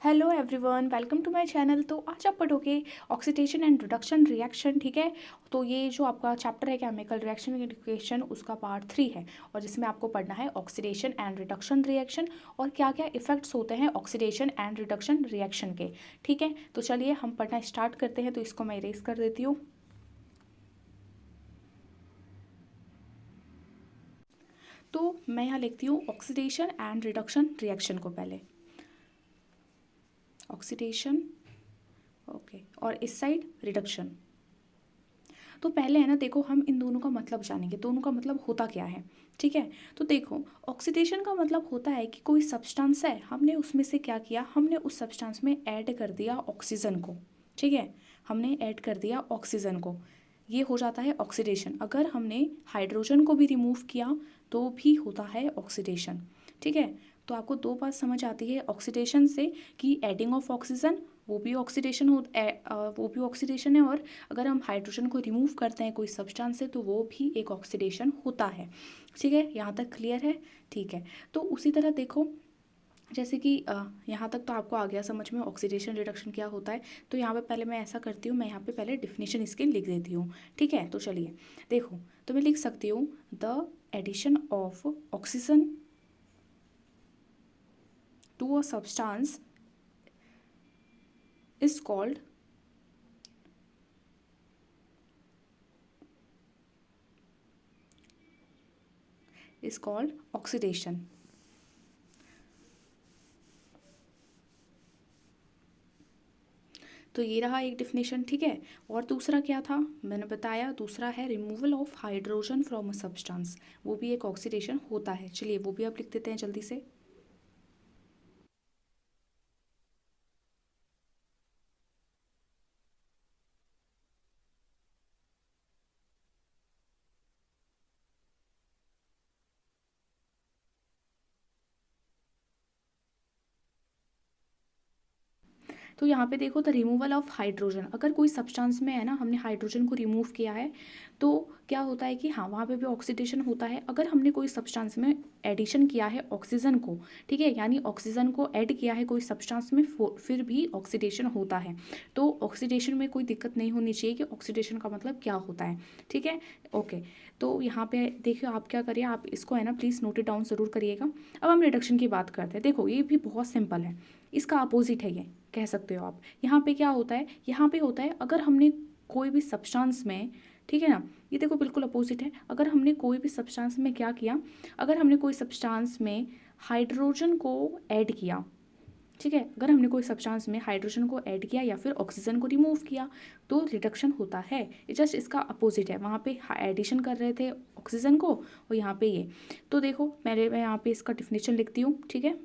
Hello everyone, welcome to my channel. तो आज आप पढ़ोगे ऑक्सीडेशन एंड रिडक्शन रिएक्शन। ठीक है, तो ये जो आपका चैप्टर है केमिकल रिएक्शन एजुकेशन, उसका पार्ट 3 है और जिसमें आपको पढ़ना है ऑक्सीडेशन एंड रिडक्शन रिएक्शन और क्या क्या इफेक्ट्स होते हैं ऑक्सीडेशन एंड रिडक्शन रिएक्शन के। ठीक है, तो चलिए हम पढ़ना स्टार्ट करते हैं। तो इसको मैं इरेज कर देती हूँ। तो मैं यहाँ लिखती हूँ ऑक्सीडेशन एंड रिडक्शन रिएक्शन को पहले, ऑक्सीडेशन, ओके, और इस साइड रिडक्शन। तो पहले है ना, देखो हम इन दोनों का मतलब जानेंगे, दोनों का मतलब होता क्या है। ठीक है, तो देखो ऑक्सीडेशन का मतलब होता है कि कोई सब्सटेंस है, हमने उसमें से क्या किया, हमने उस सब्सटेंस में ऐड कर दिया ऑक्सीजन को। ठीक है, हमने ऐड कर दिया ऑक्सीजन को, ये हो जाता है ऑक्सीडेशन। अगर हमने हाइड्रोजन को भी रिमूव किया तो भी होता है ऑक्सीडेशन। ठीक है, तो आपको दो बात समझ आती है ऑक्सीडेशन से कि एडिंग ऑफ ऑक्सीजन वो भी ऑक्सीडेशन वो भी ऑक्सीडेशन है, और अगर हम हाइड्रोजन को रिमूव करते हैं कोई सब्सटेंस से तो वो भी एक ऑक्सीडेशन होता है। ठीक है, यहाँ तक क्लियर है। ठीक है, तो उसी तरह देखो, जैसे कि यहाँ तक तो आपको आ गया समझ में ऑक्सीडेशन रिडक्शन क्या होता है। तो यहाँ पे पहले मैं ऐसा करती हूँ, मैं यहाँ पे पहले डिफिनेशन इसकी लिख देती हूँ। ठीक है, तो चलिए देखो, तो मैं लिख सकती हूँ the addition of oxygen to a substance is called oxidation. तो ये रहा एक डिफिनेशन। ठीक है, और दूसरा क्या था मैंने बताया, दूसरा है removal of hydrogen from a substance, वो भी एक ऑक्सीडेशन होता है। चलिए वो भी आप लिख देते हैं जल्दी से। तो यहाँ पे देखो द रिमूवल ऑफ हाइड्रोजन, अगर कोई सब्सटेंस में है ना हमने हाइड्रोजन को रिमूव किया है तो क्या होता है कि हाँ वहाँ पे भी ऑक्सीडेशन होता है। अगर हमने कोई सब्सटेंस में एडिशन किया है ऑक्सीजन को, ठीक है, यानी ऑक्सीजन को ऐड किया है कोई सब्सटेंस में, फिर भी ऑक्सीडेशन होता है। तो ऑक्सीडेशन में कोई दिक्कत नहीं होनी चाहिए कि ऑक्सीडेशन का मतलब क्या होता है। ठीक है, ओके। तो यहाँ पे देखिए आप क्या करिए, आप इसको है ना प्लीज़ नोट इट डाउन ज़रूर करिएगा। अब हम रिडक्शन की बात करते हैं। देखो ये भी बहुत सिंपल है, इसका अपोजिट है ये, कह सकते हो आप। यहाँ पे क्या होता है, यहाँ पे होता है अगर हमने कोई भी सब्सटेंस में, ठीक है ना, ये देखो बिल्कुल अपोजिट है। अगर हमने कोई भी सब्सटेंस में क्या किया, अगर हमने कोई सब्सटेंस में हाइड्रोजन को ऐड किया, ठीक है, अगर हमने कोई सब्सटेंस में हाइड्रोजन को ऐड किया या फिर ऑक्सीजन को रिमूव किया तो रिडक्शन होता है। ये जस्ट इसका अपोजिट है, वहाँ पे एडिशन कर रहे थे ऑक्सीजन को और यहाँ पे ये। तो देखो मैं यहाँ पे इसका डिफिनेशन लिखती हूँ। ठीक है,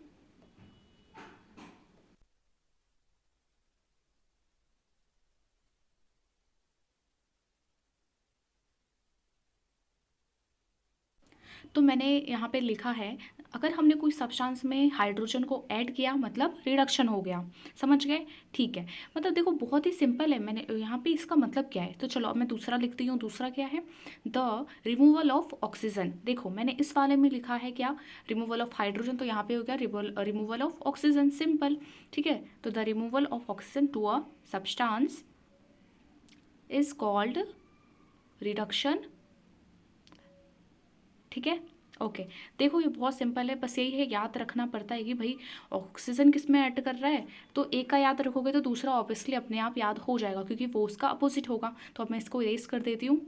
तो मैंने यहाँ पे लिखा है अगर हमने कोई सब्सटेंस में हाइड्रोजन को ऐड किया मतलब रिडक्शन हो गया। समझ गए? ठीक है, मतलब देखो बहुत ही सिंपल है। मैंने यहाँ पे इसका मतलब क्या है, तो चलो अब मैं दूसरा लिखती हूँ। दूसरा क्या है, द रिमूवल ऑफ ऑक्सीजन। देखो मैंने इस वाले में लिखा है क्या, रिमूवल ऑफ हाइड्रोजन, तो यहाँ पे हो गया रिमूवल ऑफ ऑक्सीजन, सिंपल। ठीक है, तो the removal of oxygen to a substance is called reduction. ठीक है, ओके। देखो ये बहुत सिंपल है, बस यही है याद रखना पड़ता है कि भाई ऑक्सीजन किस में ऐड कर रहा है। तो एक का याद रखोगे तो दूसरा ऑब्वियसली अपने आप याद हो जाएगा क्योंकि वो उसका अपोजिट होगा। तो अब मैं इसको इरेज कर देती हूँ।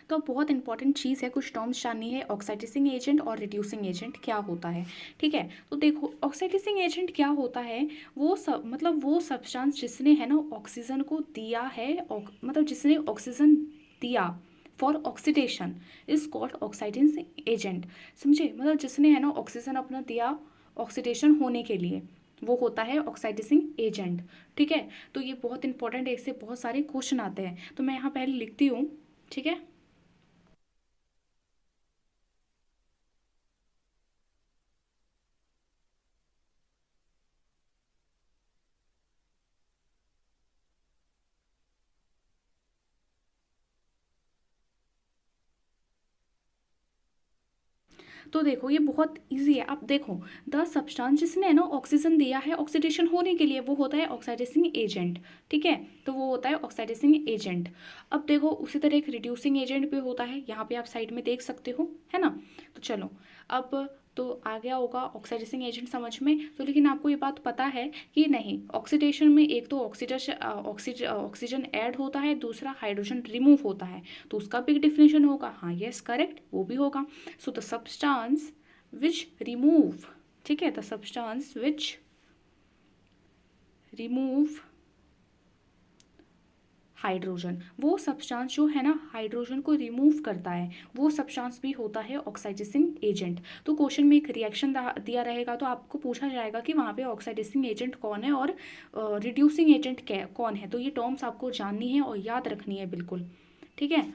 तो अब बहुत इंपॉर्टेंट चीज़ है, कुछ टर्म्स जाननी है, ऑक्साइडाइजिंग एजेंट और रिड्यूसिंग एजेंट क्या होता है। ठीक है, तो देखो ऑक्साइडाइजिंग एजेंट क्या होता है, वो सब मतलब वो सब्सटेंस जिसने है ना ऑक्सीजन को दिया है, मतलब जिसने ऑक्सीजन दिया for oxidation is called oxidising agent. समझे, मतलब जिसने है ना ऑक्सीजन अपना दिया ऑक्सीडेशन होने के लिए, वो होता है ऑक्साइडाइजिंग एजेंट। ठीक है, तो ये बहुत इंपॉर्टेंट है, इससे बहुत सारे क्वेश्चन आते हैं। तो मैं यहाँ पहले लिखती हूँ। ठीक है, तो देखो ये बहुत इजी है। अब देखो द सब्सटेंस जिसने है ना ऑक्सीजन दिया है ऑक्सीडेशन होने के लिए, वो होता है ऑक्सीडाइजिंग एजेंट। ठीक है, तो वो होता है ऑक्सीडाइजिंग एजेंट। अब देखो उसी तरह एक रिड्यूसिंग एजेंट भी होता है, यहाँ पे आप साइड में देख सकते हो, है ना। तो चलो अब तो आ गया होगा ऑक्सीडाइजिंग एजेंट समझ में। तो लेकिन आपको ये बात पता है कि नहीं, ऑक्सीडेशन में एक तो ऑक्सीजन ऐड होता है, दूसरा हाइड्रोजन रिमूव होता है, तो उसका भी डिफिनेशन होगा। हाँ यस करेक्ट, वो भी होगा। So the substance which remove, ठीक है, the substance which remove hydrogen, वो सब्सटेंस जो है ना हाइड्रोजन को रिमूव करता है, वो सब्सटेंस भी होता है ऑक्सीडाइजिंग एजेंट। तो क्वेश्चन में एक रिएक्शन दिया रहेगा, तो आपको पूछा जाएगा कि वहाँ पे ऑक्सीडाइजिंग एजेंट कौन है और रिड्यूसिंग एजेंट कौन है। तो ये टर्म्स आपको जाननी है और याद रखनी है बिल्कुल, ठीक है।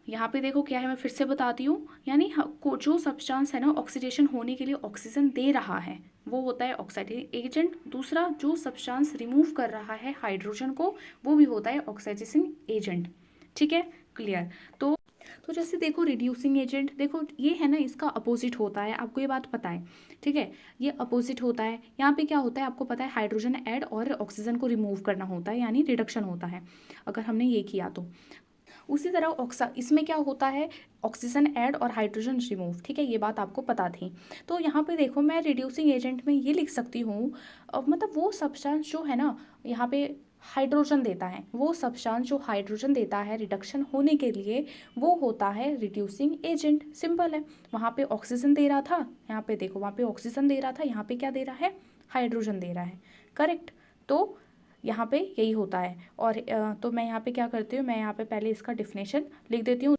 यहाँ पे देखो क्या है, मैं फिर से बताती हूँ, यानी जो सब्सटेंस है ना ऑक्सीडेशन होने के लिए ऑक्सीजन दे रहा है, वो होता है ऑक्सीडाइजिंग एजेंट। दूसरा जो सब्सटेंस रिमूव कर रहा है हाइड्रोजन को, वो भी होता है ऑक्सीडाइजिंग एजेंट। ठीक है, क्लियर। तो जैसे देखो रिड्यूसिंग एजेंट, देखो ये है ना इसका अपोजिट होता है, आपको ये बात पता है, ठीक है, ये अपोजिट होता है। यहाँ पे क्या होता है आपको पता है, हाइड्रोजन ऐड और ऑक्सीजन को रिमूव करना होता है, यानी रिडक्शन होता है अगर हमने ये किया तो। उसी तरह इसमें क्या होता है, ऑक्सीजन ऐड और हाइड्रोजन रिमूव, ठीक है, ये बात आपको पता थी। तो यहाँ पे देखो मैं रिड्यूसिंग एजेंट में ये लिख सकती हूँ, मतलब वो सब्सटेंस जो है ना यहाँ पे हाइड्रोजन देता है, वो सब्सटेंस जो हाइड्रोजन देता है रिडक्शन होने के लिए, वो होता है रिड्यूसिंग एजेंट। सिंपल है, वहाँ पे ऑक्सीजन दे रहा था, यहाँ पे देखो वहाँ पे ऑक्सीजन दे रहा था, यहाँ पे क्या दे रहा है, हाइड्रोजन दे रहा है, करेक्ट। तो यहाँ पे यही होता है। और तो मैं यहाँ पे क्या करती हूँ, मैं यहाँ पे पहले इसका डिफिनेशन लिख देती हूँ।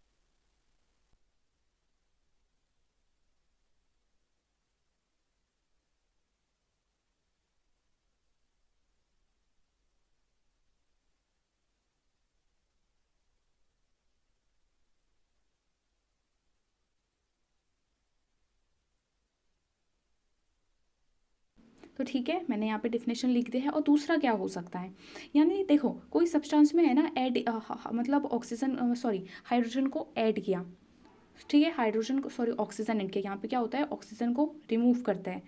तो ठीक है, मैंने यहाँ पे डिफिनेशन लिख दिया है। और दूसरा क्या हो सकता है, यानी देखो कोई सब्सटेंस में है ना ऐड मतलब ऑक्सीजन सॉरी हाइड्रोजन को ऐड किया, ठीक है, हाइड्रोजन को सॉरी ऑक्सीजन ऐड किया, यहाँ पे क्या होता है ऑक्सीजन को रिमूव करते हैं।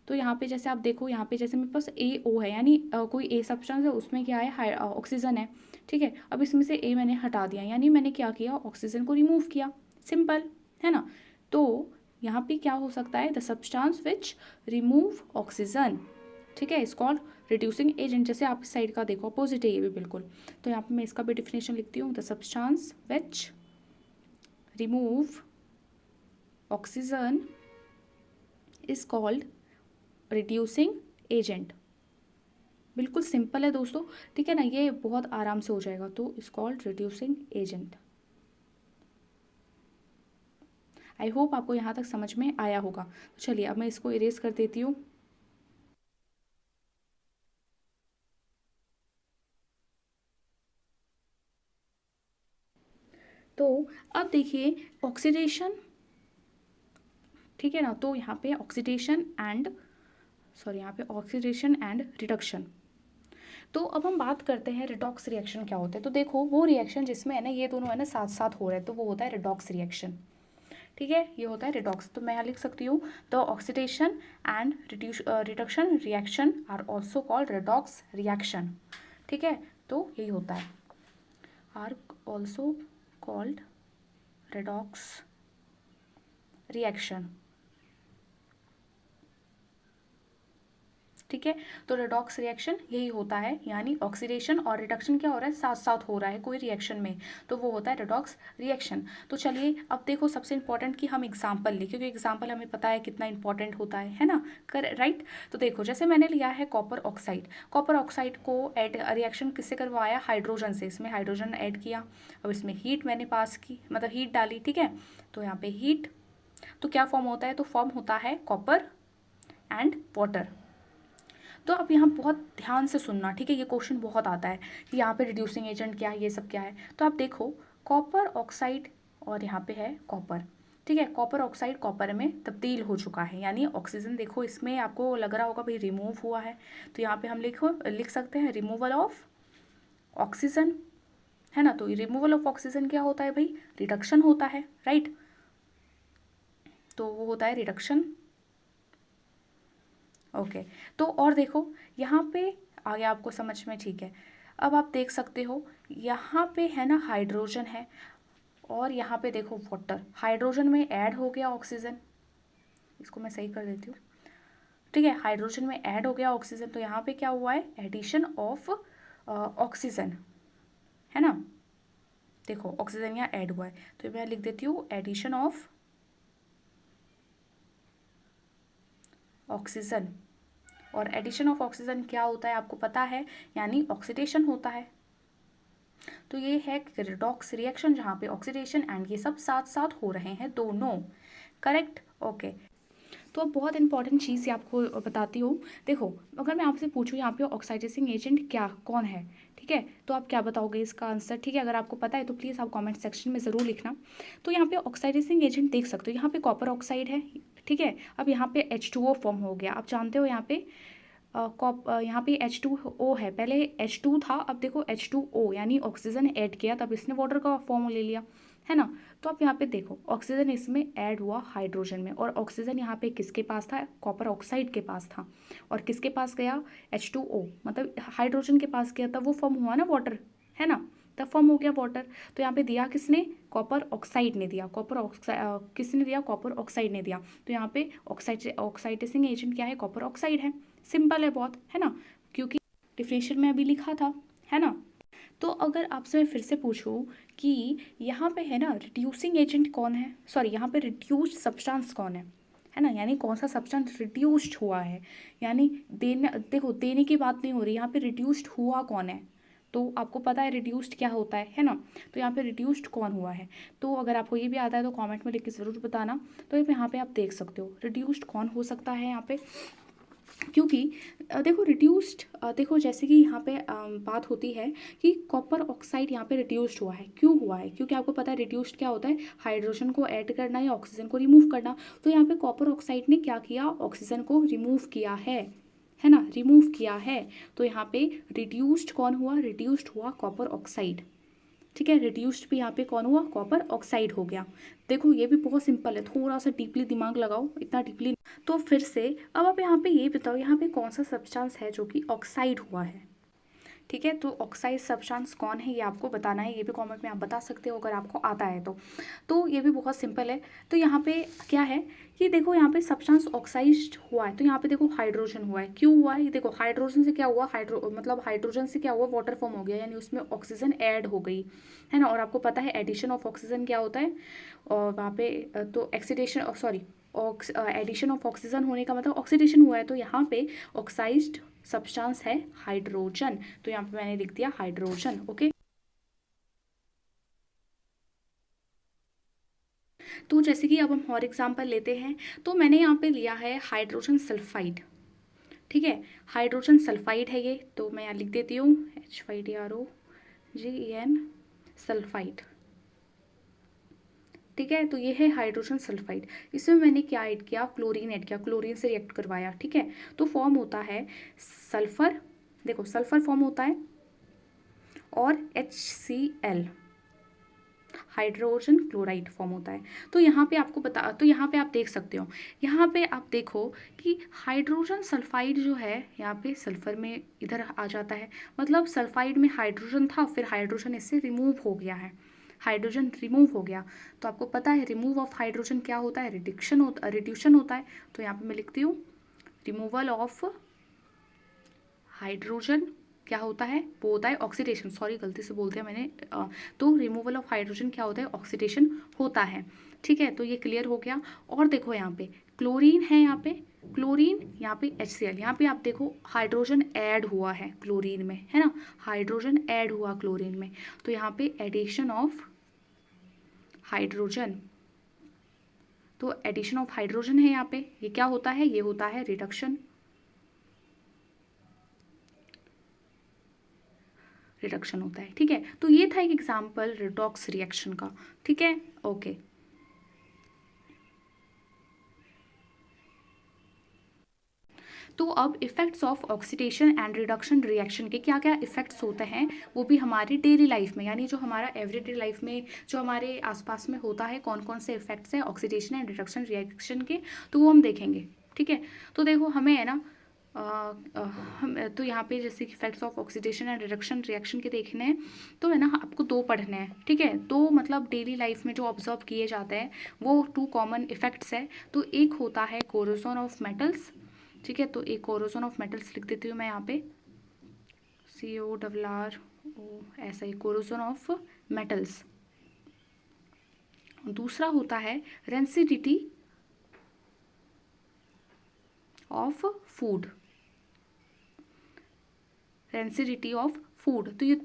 तो यहाँ पे जैसे आप देखो, यहाँ पे जैसे मेरे पास ए ओ है, यानी कोई ए सब्सटेंस है, उसमें क्या है ऑक्सीजन है, ठीक है। अब इसमें से ए मैंने हटा दिया, यानी मैंने क्या किया, ऑक्सीजन को रिमूव किया, सिंपल है ना। तो यहाँ पे क्या हो सकता है, the substance which remove oxygen, ठीक है, इज कॉल्ड रिड्यूसिंग एजेंट। जैसे आप इस साइड का देखो अपोजिट है ये भी बिल्कुल। तो यहाँ पे मैं इसका भी डिफिनेशन लिखती हूँ, the substance which remove oxygen is called reducing agent. बिल्कुल सिंपल है दोस्तों, ठीक है ना, ये बहुत आराम से हो जाएगा। तो is called reducing agent. I hope आपको यहाँ तक समझ में आया होगा। तो चलिए अब मैं इसको इरेज कर देती हूँ। तो अब देखिए ऑक्सीडेशन, ठीक है ना, तो यहाँ पे ऑक्सीडेशन एंड सॉरी यहाँ पे ऑक्सीडेशन एंड रिडक्शन। तो अब हम बात करते हैं रिडॉक्स रिएक्शन क्या होता है। तो देखो वो रिएक्शन जिसमें है ना ये दोनों है ना साथ साथ हो रहे हैं, तो वो होता है रिडॉक्स रिएक्शन, ठीक है, ये होता है रिडॉक्स। तो मैं यहाँ लिख सकती हूँ, the oxidation and reduction reaction are also called redox reaction, ठीक है। तो यही होता है, are also called redox reaction, ठीक है। तो रिडॉक्स रिएक्शन यही होता है, यानी ऑक्सीडेशन और रिडक्शन क्या हो रहा है, साथ साथ हो रहा है कोई रिएक्शन में, तो वो होता है रिडॉक्स रिएक्शन। तो चलिए अब देखो सबसे इंपॉर्टेंट कि हम एग्जाम्पल लिखें, क्योंकि एग्जाम्पल हमें पता है कितना इंपॉर्टेंट होता है ना, राइट। तो देखो जैसे मैंने लिया है कॉपर ऑक्साइड, कॉपर ऑक्साइड को ऐड रिएक्शन किससे करवाया, हाइड्रोजन से, इसमें हाइड्रोजन ऐड किया, अब इसमें हीट मैंने पास की, मतलब हीट डाली, ठीक है। तो यहाँ पे हीट, तो क्या फॉर्म होता है, तो फॉर्म होता है कॉपर एंड वाटर। तो अब यहाँ बहुत ध्यान से सुनना, ठीक है, ये क्वेश्चन बहुत आता है कि यहाँ पे रिड्यूसिंग एजेंट क्या है, ये सब क्या है। तो आप देखो कॉपर ऑक्साइड और यहाँ पे है कॉपर, ठीक है, कॉपर ऑक्साइड कॉपर में तब्दील हो चुका है, यानी ऑक्सीजन देखो इसमें आपको लग रहा होगा भाई रिमूव हुआ है, तो यहाँ पे हम लिख सकते हैं रिमूवल ऑफ ऑक्सीजन, है ना। तो रिमूवल ऑफ ऑक्सीजन क्या होता है भाई, रिडक्शन होता है, राइट। तो वो होता है रिडक्शन। ओके, तो और देखो यहाँ पे आ गया आपको समझ में, ठीक है। अब आप देख सकते हो यहाँ पे है ना हाइड्रोजन है, और यहाँ पे देखो वाटर, हाइड्रोजन में ऐड हो गया ऑक्सीजन, इसको मैं सही कर देती हूँ, ठीक है। हाइड्रोजन में ऐड हो गया ऑक्सीजन, तो यहाँ पे क्या हुआ है, एडिशन ऑफ ऑक्सीजन, है ना। देखो ऑक्सीजन यहाँ ऐड हुआ है, तो मैं लिख देती हूँ एडिशन ऑफ ऑक्सीजन। और एडिशन ऑफ ऑक्सीजन क्या होता है आपको पता है, यानी ऑक्सीडेशन होता है। तो ये है रिडॉक्स रिएक्शन, जहाँ पे ऑक्सीडेशन एंड ये सब साथ साथ हो रहे हैं दोनों, करेक्ट, ओके। तो अब बहुत इंपॉर्टेंट चीज़ आपको बताती हूँ। देखो अगर मैं आपसे पूछूँ यहाँ पे ऑक्साइडाइजिंग एजेंट क्या कौन है, ठीक है, तो आप क्या बताओगे इसका आंसर, ठीक है। अगर आपको पता है तो प्लीज़ आप कमेंट सेक्शन में ज़रूर लिखना। तो यहाँ पे ऑक्साइडाइजिंग एजेंट देख सकते हो, यहाँ पे कॉपर ऑक्साइड है, ठीक है। अब यहाँ पे H2O फॉर्म हो गया, आप जानते हो यहाँ पे यहाँ पे H2O है, पहले H2 था, अब देखो H2O यानी ऑक्सीजन ऐड किया तब इसने वाटर का फॉर्म ले लिया, है ना। तो आप यहाँ पे देखो ऑक्सीजन इसमें ऐड हुआ हाइड्रोजन में, और ऑक्सीजन यहाँ पे किसके पास था, कॉपर ऑक्साइड के पास था, और किसके पास गया, H2O मतलब हाइड्रोजन के पास गया, तब वो फॉर्म हुआ ना वाटर, है ना, तब फॉर्म हो गया वाटर। तो यहाँ पे दिया किसने, कॉपर ऑक्साइड ने दिया, कॉपर ऑक्साइड किसने दिया, कॉपर ऑक्साइड ने दिया। तो यहाँ पे ऑक्साइडाइजिंग एजेंट क्या है, कॉपर ऑक्साइड है, सिंपल है बहुत, है ना, क्योंकि डिफिनेशन में अभी लिखा था, है ना। तो अगर आपसे मैं फिर से पूछूं कि यहाँ पे है ना रिड्यूसिंग एजेंट कौन है, सॉरी यहाँ पे रिड्यूस्ड सब्सटेंस कौन है ना, यानी कौन सा सब्सटेंस रिड्यूस्ड हुआ है, यानी देने, देखो देने की बात नहीं हो रही, यहाँ पे रिड्यूस्ड हुआ कौन है, तो आपको पता है रिड्यूस्ड क्या होता है ना। तो यहाँ पे रिड्यूस्ड कौन हुआ है, तो अगर आपको ये भी आता है तो कमेंट में लिख के ज़रूर बताना। तो यहाँ पे आप देख सकते हो रिड्यूस्ड कौन हो सकता है यहाँ पे, क्योंकि देखो रिड्यूस्ड, देखो जैसे कि यहाँ पे बात होती है कि कॉपर ऑक्साइड यहाँ पे रिड्यूस्ड हुआ है, क्यों हुआ है, क्योंकि आपको पता है रिड्यूस्ड क्या होता है, हाइड्रोजन को ऐड करना या ऑक्सीजन को रिमूव करना। तो यहाँ पे कॉपर ऑक्साइड ने क्या किया, ऑक्सीजन को रिमूव किया है ना, रिमूव किया है। तो यहाँ पे रिड्यूस्ड कौन हुआ, रिड्यूस्ड हुआ कॉपर ऑक्साइड, ठीक है। रिड्यूस्ड भी यहाँ पे कौन हुआ, कॉपर ऑक्साइड हो गया। देखो ये भी बहुत सिंपल है, थोड़ा सा डीपली दिमाग लगाओ, इतना डीपली। तो फिर से अब आप यहाँ पे ये बताओ, यहाँ पे कौन सा सब्सटेंस है जो कि ऑक्साइड हुआ है, ठीक है। तो ऑक्साइड सब्सटेंस कौन है ये आपको बताना है, ये भी कमेंट में आप बता सकते हो अगर आपको आता है तो ये भी बहुत सिंपल है। तो यहाँ पे क्या है कि देखो यहाँ पे सब्सटेंस ऑक्साइड हुआ है, तो यहाँ पे देखो हाइड्रोजन हुआ है, क्यों हुआ है, ये देखो हाइड्रोजन से क्या हुआ, मतलब हाइड्रोजन से क्या हुआ, वाटर फॉर्म हो गया, यानी उसमें ऑक्सीजन ऐड हो गई, है ना। और आपको पता है एडिशन ऑफ ऑक्सीजन क्या होता है, और वहाँ पे तो oxidation, sorry addition of oxygen होने का मतलब ऑक्सीडेशन हुआ है। तो यहाँ पे ऑक्साइज्ड सब्सटेंस है हाइड्रोजन, तो यहाँ पे मैंने लिख दिया हाइड्रोजन, ओके। तो जैसे कि अब हम और एग्जांपल लेते हैं, तो मैंने यहाँ पे लिया है हाइड्रोजन सल्फाइड, ठीक है, हाइड्रोजन सल्फाइड है ये, तो मैं यहाँ लिख देती हूँ HYDROGEN सल्फाइड, ठीक है। तो ये है हाइड्रोजन सल्फाइड, इसमें मैंने क्या ऐड किया, क्लोरीन ऐड किया, क्लोरीन से रिएक्ट करवाया, ठीक है। तो फॉर्म होता है सल्फर, देखो सल्फर फॉर्म होता है, और HCl हाइड्रोजन क्लोराइड फॉर्म होता है। तो यहाँ पे आपको बता, तो यहाँ पे आप देख सकते हो, यहाँ पे आप देखो कि हाइड्रोजन सल्फाइड जो है यहाँ पे सल्फर में इधर आ जाता है, मतलब सल्फाइड में हाइड्रोजन था, फिर हाइड्रोजन इससे रिमूव हो गया है, हाइड्रोजन रिमूव हो गया। तो आपको पता है रिमूव ऑफ हाइड्रोजन क्या होता है, रिड्यूशन होता है। तो यहाँ पे मैं लिखती हूँ रिमूवल ऑफ हाइड्रोजन क्या होता है, वो होता है ऑक्सीडेशन, सॉरी गलती से बोल दिया मैंने, तो रिमूवल ऑफ हाइड्रोजन क्या होता है, ऑक्सीडेशन होता है, ठीक है। तो ये क्लियर हो गया। और देखो यहाँ पे क्लोरीन है, यहाँ पे क्लोरीन, यहाँ पे HCl, यहाँ पे आप देखो हाइड्रोजन ऐड हुआ है क्लोरीन में, है ना, हाइड्रोजन ऐड हुआ क्लोरीन में। तो यहाँ पे एडिशन ऑफ हाइड्रोजन, तो एडिशन ऑफ हाइड्रोजन है यहाँ पे, ये क्या होता है, ये होता है रिडक्शन, रिडक्शन होता है, ठीक है। तो ये था एक एग्जांपल रिडॉक्स रिएक्शन का, ठीक है, ओके। तो अब effects of oxidation and reduction reaction के क्या क्या इफ़ेक्ट्स होते हैं वो भी हमारी डेली लाइफ में, यानी जो हमारा एवरीडे लाइफ में जो हमारे आसपास में होता है, कौन कौन से इफ़ेक्ट्स हैं ऑक्सीडेशन एंड रिडक्शन रिएक्शन के, तो वो हम देखेंगे। ठीक है, तो देखो हमें है ना अ, अ, हम तो यहाँ पे जैसे कि effects of oxidation and reduction reaction के देखने हैं, तो है ना आपको दो पढ़ने हैं। ठीक है, दो मतलब डेली लाइफ में जो ऑब्जर्व किए जाते हैं वो टू कॉमन इफेक्ट्स है। तो एक होता है कोरोजन ऑफ मेटल्स। ठीक है, तो एक कोरोजन ऑफ मेटल्स लिख देती हूँ मैं यहाँ पे, CORRO, ऐसा ही कोरोजन ऑफ मेटल्स। दूसरा होता है rancidity of food, rancidity of food. तो ये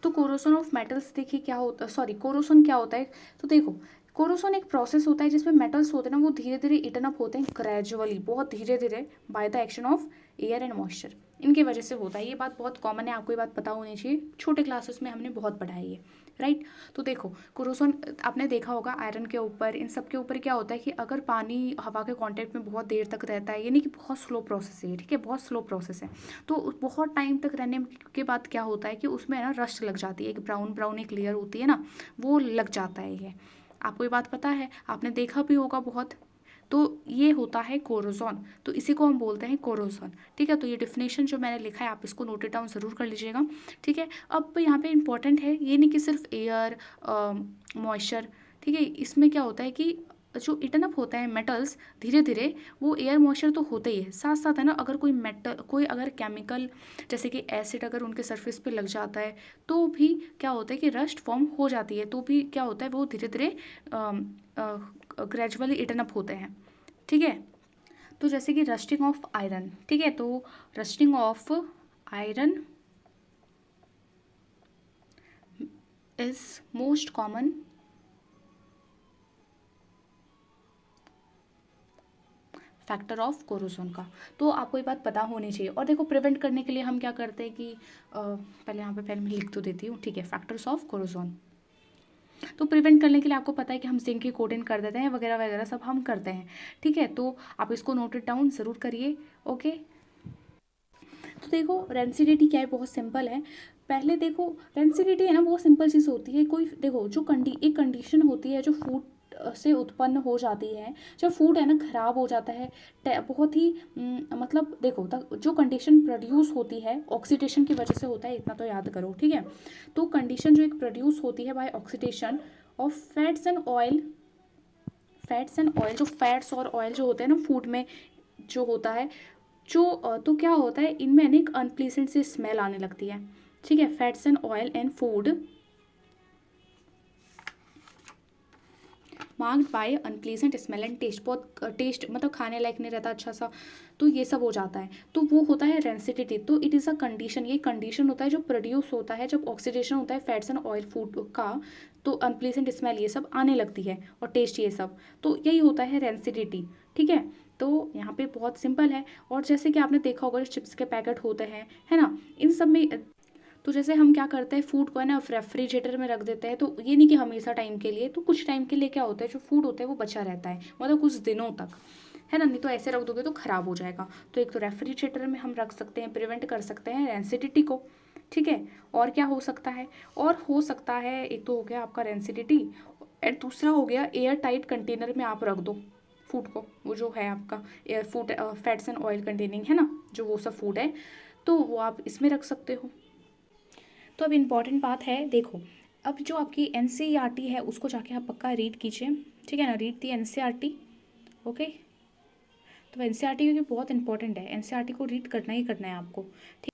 तो कोरोसन ऑफ मेटल्स देखिए क्या होता, सॉरी कोरोसन क्या होता है, तो देखो कोरोसन एक प्रोसेस होता है जिसमें मेटल्स होते हैं ना वो धीरे धीरे इटन अप होते हैं ग्रेजुअली, बहुत धीरे धीरे, by the action of air and moisture, इनकी वजह से होता है। ये बात बहुत कॉमन है, आपको ये बात पता होनी चाहिए, छोटे क्लासेस में हमने बहुत पढ़ाई है, राइट। तो देखो कोरोसन आपने देखा होगा आयरन के ऊपर, इन सब के ऊपर क्या होता है कि अगर पानी हवा के कांटेक्ट में बहुत देर तक रहता है, यानी कि बहुत स्लो प्रोसेस है, ठीक है, बहुत स्लो प्रोसेस है, तो बहुत टाइम तक रहने के बाद क्या होता है कि उसमें ना रस्ट लग जाती है, एक ब्राउन ब्राउन एक लेयर होती है ना, वो लग जाता है। ये आपको ये बात पता है, आपने देखा भी होगा बहुत। तो ये होता है कोरोजन, तो इसी को हम बोलते हैं कोरोजन। ठीक है, तो ये डिफिनेशन जो मैंने लिखा है आप इसको नोट डाउन ज़रूर कर लीजिएगा। ठीक है, अब यहाँ पे इंपॉर्टेंट है ये नहीं कि सिर्फ एयर मॉइस्चर, ठीक है, इसमें क्या होता है कि जो इटन अप होता है मेटल्स धीरे धीरे, वो एयर मॉइस्चर तो होते ही है, साथ साथ है ना अगर कोई मेटल, कोई अगर केमिकल जैसे कि एसिड अगर उनके सरफेस पे लग जाता है तो भी क्या होता है कि रस्ट फॉर्म हो जाती है, तो भी क्या होता है वो धीरे धीरे ग्रेजुअली इटन अप होते हैं। ठीक है, तो जैसे कि रस्टिंग ऑफ आयरन, ठीक है, तो rusting of iron is most common factor of corrosion का, तो आपको ये बात पता होनी चाहिए। और देखो प्रिवेंट करने के लिए हम क्या करते हैं कि पहले यहाँ पे मैं लिख तो देती हूँ, ठीक है, फैक्टर्स ऑफ कोरोजन। तो प्रिवेंट करने के लिए आपको पता है कि हम जिंक की कोटिंग कर देते हैं वगैरह वगैरह सब हम करते हैं। ठीक है, तो आप इसको नोटेड डाउन ज़रूर करिए। ओके, तो देखो रेंसिडिटी क्या है, बहुत सिंपल है। पहले देखो रेंसिडिटी है ना बहुत सिंपल चीज़ होती है, कोई देखो जो एक कंडीशन होती है जो फूड से उत्पन्न हो जाती है, जब फूड है ना खराब हो जाता है, बहुत ही मतलब देखो जो कंडीशन प्रोड्यूस होती है ऑक्सीडेशन की वजह से होता है, इतना तो याद करो। ठीक है, तो कंडीशन जो एक प्रोड्यूस होती है by oxidation of fats and oil, fats and oil, जो फैट्स और ऑयल जो होते हैं ना फूड में जो होता है, जो तो क्या होता है इनमें एक अनप्लीजेंट सी स्मेल आने लगती है। ठीक है, fats and oil and food marked by unpleasant smell and taste, बहुत टेस्ट मतलब खाने लायक नहीं रहता अच्छा सा, तो ये सब हो जाता है, तो वो होता है रेंसिडिटी। तो इट इज़ अ कंडीशन, ये कंडीशन होता है जो प्रोड्यूस होता है जब ऑक्सीडेशन होता है फैट्स एंड ऑयल फूड का, तो अनप्लीजेंट स्मेल ये सब आने लगती है और टेस्ट ये सब, तो यही होता है रेंसिडिटी। ठीक है, तो यहाँ पे बहुत सिंपल है। और जैसे कि आपने देखा होगा जो चिप्स के पैकेट होते हैं, है ना, इन सब में तो जैसे हम क्या करते हैं फूड को है ना रेफ्रिजरेटर में रख देते हैं, तो ये नहीं कि हमेशा टाइम के लिए, तो कुछ टाइम के लिए क्या होता है जो फूड होता है वो बचा रहता है, मतलब कुछ दिनों तक, है ना, नहीं तो ऐसे रख दोगे तो ख़राब हो जाएगा। तो एक तो रेफ्रिजरेटर में हम रख सकते हैं, प्रिवेंट कर सकते हैं रेंसिडिटी को। ठीक है, और क्या हो सकता है, और हो सकता है एक तो हो गया आपका रेंसिडिटी, और दूसरा हो गया एयर टाइट कंटेनर में आप रख दो फूड को, वो जो है आपका air food fats and oil containing है ना, जो वो सब फूड है, तो वो आप इसमें रख सकते हो। तो अब इम्पॉर्टेंट बात है देखो, अब जो आपकी NCERT है उसको जाके आप पक्का रीड कीजिए। ठीक है ना, रीड दी NCERT। ओके, तो NCERT क्योंकि बहुत इंपॉर्टेंट है, NCERT को रीड करना ही करना है आपको। ठीक।